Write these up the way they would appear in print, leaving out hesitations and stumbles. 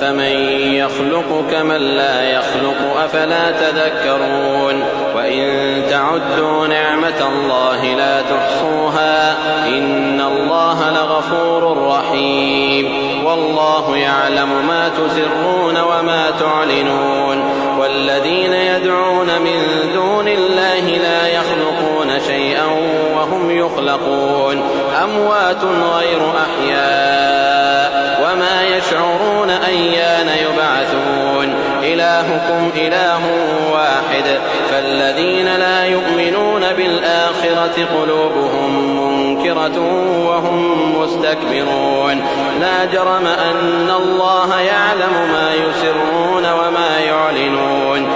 فمن يخلق كمن لا يخلق أفلا تذكرون وإن تعدوا نعمة الله لا تحصوها إن الله لغفور رحيم والله يعلم ما تسرون وما تعلنون والذين يدعون من دون الله لا يخلقون شيئا وهم يخلقون أموات غير أحياء وما يشعرون أيان يبعثون إلهكم إله واحد فالذين لا يؤمنون بالآخرة قلوبهم منكرة وهم مستكبرون لا جرم أن الله يعلم ما يسرون وما يعلنون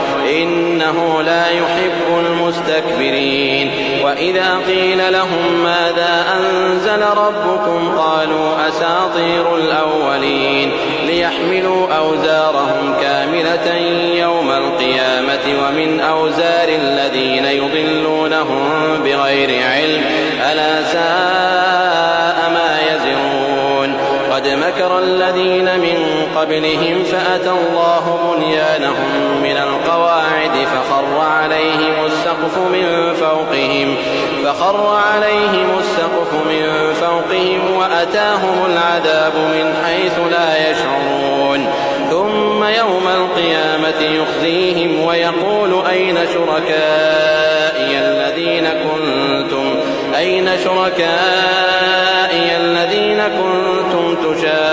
إنه لا يحب المستكبرين وإذا قيل لهم ماذا أنزل ربكم قالوا أساطير الأولين ليحملوا أوزارهم كاملة يوم القيامة ومن أوزار الذين يضلونهم بغير علم ألا ساء ما يزرون قد مكر الذين من قبلهم فأتى الله بنيانهم من القواعد فخر عليهم السقف من فوقهم وأتاهم العذاب من حيث لا يشعرون ثم يوم القيامة يخزيهم ويقول أين شركائي الذين كنتم تشاقون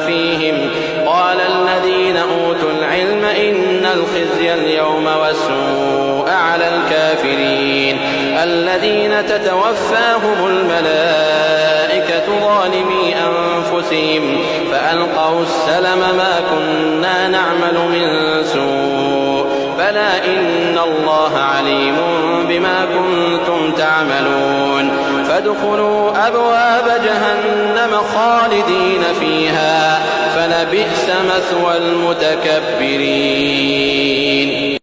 فيهم قال الذين أوتوا العلم إن الخزي اليوم والسوء على الكافرين الذين تتوفاهم الملائكة ظالمي أنفسهم فألقوا السلم ما كنا نعمل من سوء بلى إن الله عليم بما كنتم تعملون فادخلوا أبواب جهنم خالدين فيها فلبئس مثوى المتكبرين.